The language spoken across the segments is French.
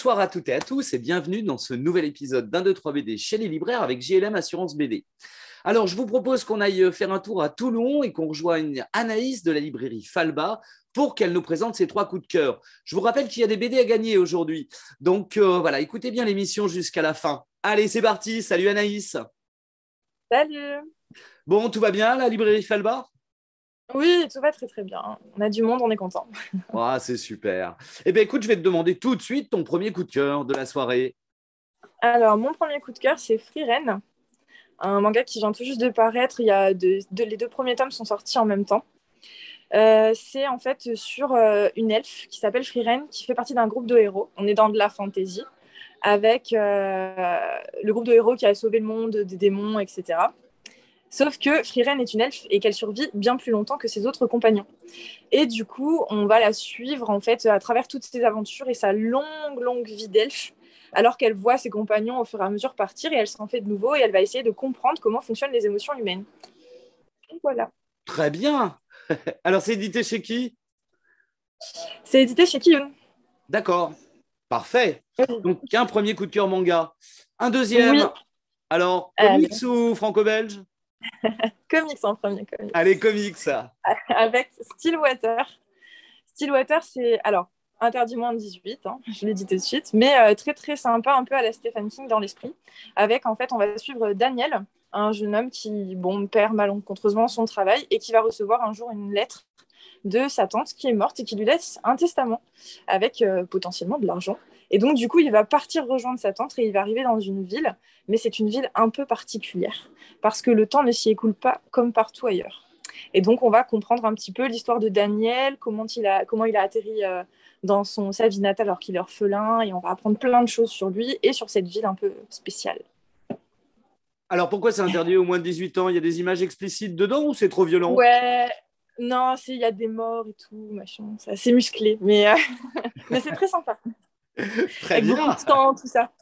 Bonsoir à toutes et à tous et bienvenue dans ce nouvel épisode d'un 2 3 BD chez les libraires avec JLM Assurance BD. Alors, je vous propose qu'on aille faire un tour à Toulon et qu'on rejoigne Anaïs de la librairie Falba pour qu'elle nous présente ses 3 coups de cœur. Je vous rappelle qu'il y a des BD à gagner aujourd'hui. Donc, voilà, écoutez bien l'émission jusqu'à la fin. Allez, c'est parti. Salut Anaïs. Salut. Bon, tout va bien, la librairie Falba? Oui, tout va très très bien. On a du monde, on est content. Ah, c'est super. Eh bien, écoute, je vais te demander tout de suite ton premier coup de cœur de la soirée. Alors, mon premier coup de cœur, c'est Frieren, un manga qui vient tout juste de paraître. Il y a les 2 premiers tomes sont sortis en même temps. C'est en fait sur une elfe qui s'appelle Frieren, qui fait partie d'un groupe de héros. On est dans de la fantasy, avec le groupe de héros qui a sauvé le monde des démons, etc. Sauf que Frieren est une elfe et qu'elle survit bien plus longtemps que ses autres compagnons. Et du coup, on va la suivre en fait à travers toutes ses aventures et sa longue vie d'elfe, alors qu'elle voit ses compagnons au fur et à mesure partir et elle s'en fait de nouveau et elle va essayer de comprendre comment fonctionnent les émotions humaines. Et voilà. Très bien. Alors, c'est édité chez qui? C'est édité chez Kiyun. D'accord. Parfait. Donc, un premier coup de cœur manga. Un Oui, deuxième. Alors, comics allez. ou franco-belge? Comics en premier, comics. Allez, comics, ça. Avec Stillwater. Stillwater, c'est alors interdit moins de 18, hein, je l'ai dit tout de suite, mais très très sympa, un peu à la Stephen King dans l'esprit. Avec en fait, on va suivre Daniel, un jeune homme qui perd malencontreusement son travail et qui va recevoir un jour une lettre de sa tante qui est morte et qui lui laisse un testament avec potentiellement de l'argent. Et donc, du coup, il va partir rejoindre sa tante et il va arriver dans une ville, mais c'est une ville un peu particulière parce que le temps ne s'y écoule pas comme partout ailleurs. Et donc, on va comprendre un petit peu l'histoire de Daniel, comment il a atterri dans sa vie natale alors qu'il est orphelin, et on va apprendre plein de choses sur lui et sur cette ville un peu spéciale. Alors, pourquoi c'est interdit aux moins de 18 ans? Il y a des images explicites dedans ou c'est trop violent? Ouais, non, il y a des morts et tout, machin, c'est assez musclé, mais c'est très sympa, Très avec beaucoup de bien. sang, tout ça.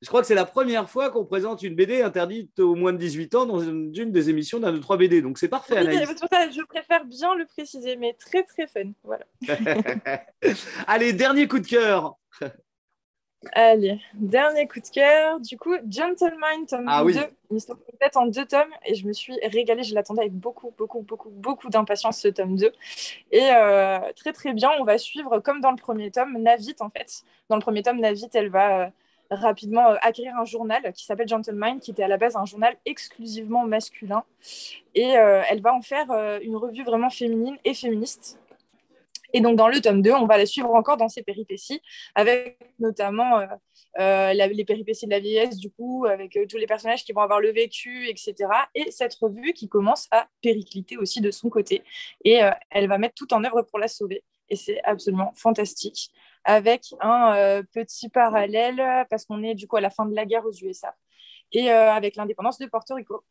Je crois que c'est la première fois qu'on présente une BD interdite aux moins de 18 ans dans une des émissions d'un 2 3 BD. Donc, c'est parfait, Oui, c'est Anaïs. pour ça, je préfère bien le préciser, mais très très fun, voilà. Allez, dernier coup de cœur. Allez, dernier coup de cœur. Du coup, Gentleman, Ah tome 2, oui. une histoire complète en 2 tomes. Et je me suis régalée. Je l'attendais avec beaucoup d'impatience, ce tome 2. Et très, très bien. On va suivre, comme dans le premier tome, Navit, en fait. Dans le premier tome, Navit, elle va rapidement acquérir un journal qui s'appelle Gentleman, qui était à la base un journal exclusivement masculin. Et elle va en faire une revue vraiment féminine et féministe. Et donc, dans le tome 2, on va la suivre encore dans ses péripéties, avec notamment les péripéties de la vieillesse, du coup, avec tous les personnages qui vont avoir le vécu, etc. Et cette revue qui commence à péricliter aussi de son côté. Et elle va mettre tout en œuvre pour la sauver. Et c'est absolument fantastique. Avec un petit parallèle, parce qu'on est du coup à la fin de la guerre aux USA, et avec l'indépendance de Porto Rico.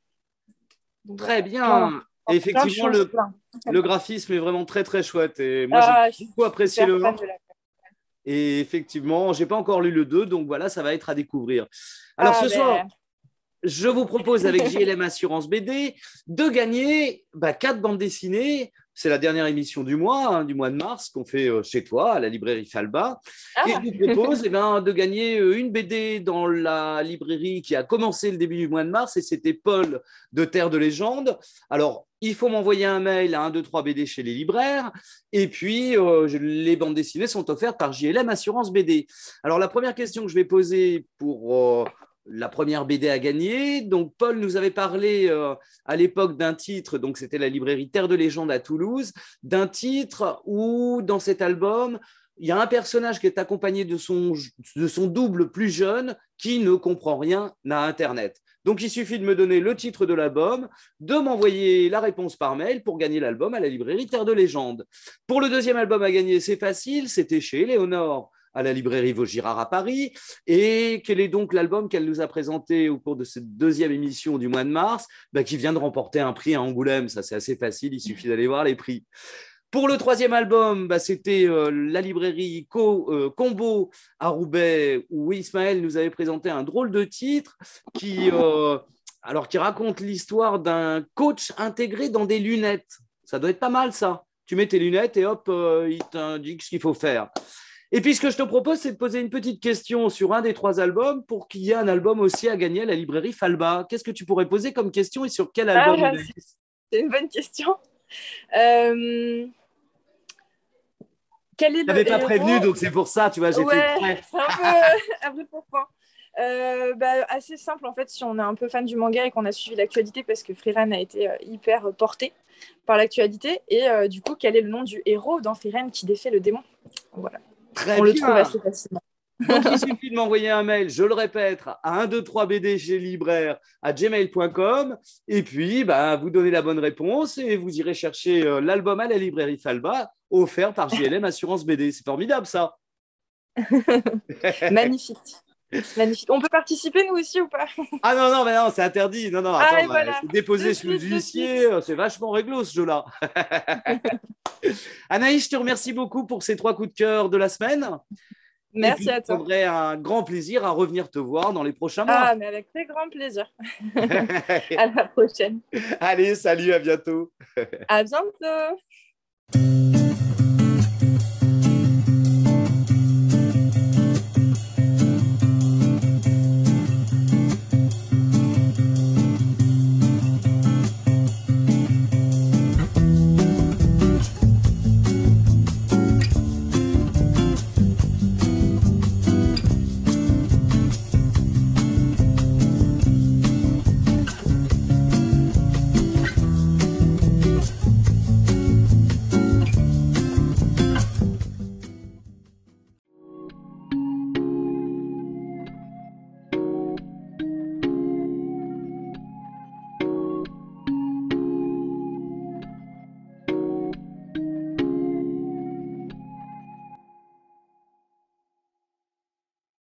Donc Très voilà, plein, bien. Et plein de effectivement, choses. Plein. le graphisme est vraiment très, très chouette. Et moi, j'ai Ah, je suis beaucoup apprécié super le fan 1. de la. Et effectivement, je n'ai pas encore lu le 2. Donc voilà, ça va être à découvrir. Alors Ah ce soir, ben, je vous propose avec JLM Assurance BD de gagner 4 bandes dessinées. C'est la dernière émission du mois, du mois de mars, qu'on fait chez toi, à la librairie Falba. Et je ah, vous propose de gagner une BD dans la librairie qui a commencé le début du mois de mars, et c'était Paul de Terre de Légende. Alors, il faut m'envoyer un mail à 123BD chez les libraires. Et puis, les bandes dessinées sont offertes par JLM Assurance BD. Alors, la première question que je vais poser pour la première BD à gagner. Donc, Paul nous avait parlé à l'époque d'un titre, donc c'était la librairie Terre de Légende à Toulouse, d'un titre où, dans cet album, il y a un personnage qui est accompagné de son double plus jeune qui ne comprend rien à Internet. Donc, il suffit de me donner le titre de l'album, de m'envoyer la réponse par mail pour gagner l'album à la librairie Terre de Légende. Pour le deuxième album à gagner, c'est facile, c'était chez Éléonore à la librairie Vaugirard à Paris. Et quel est donc l'album qu'elle nous a présenté au cours de cette deuxième émission du mois de mars, qui vient de remporter un prix à Angoulême. Ça, c'est assez facile, il suffit d'aller voir les prix. Pour le troisième album, c'était la librairie Combo à Roubaix, où Ismaël nous avait présenté un drôle de titre qui raconte l'histoire d'un coach intégré dans des lunettes. Ça doit être pas mal, ça. Tu mets tes lunettes et hop, il t'indique ce qu'il faut faire. Et puis, ce que je te propose, c'est de poser une petite question sur un des 3 albums pour qu'il y ait un album aussi à gagner à la librairie Falba. Qu'est-ce que tu pourrais poser comme question et sur quel album, Anaïs? C'est une bonne question. Euh, Quel est Je t'avais le pas prévenu, héros? donc c'est pour ça, tu vois, j'ai fait Ouais, exprès. c'est un peu un peu pourquoi. Assez simple en fait, si on est un peu fan du manga et qu'on a suivi l'actualité, parce que Frieren a été hyper porté par l'actualité. Et du coup, quel est le nom du héros dans Frieren qui défait le démon? Voilà, Très on le trouve bien. assez facilement. Donc, il suffit de m'envoyer un mail, je le répète, à 123BD chez libraire à gmail.com. Et puis, bah, vous donnez la bonne réponse et vous irez chercher l'album à la librairie Falba, offert par JLM Assurance BD. C'est formidable, ça. Magnifique. Magnifique. On peut participer nous aussi ou pas? Ah non, non, mais non, c'est interdit. Non, non, Ah, attends, et voilà. c'est déposé De chez le suite, de huissier. suite. C'est vachement réglo, ce jeu-là. Anaïs, je te remercie beaucoup pour ces 3 coups de cœur de la semaine. Et Merci puis, je à toi. prendrai un grand plaisir à revenir te voir dans les prochains mois. Ah, mais avec très grand plaisir. À la prochaine. Allez, salut, à bientôt. À bientôt.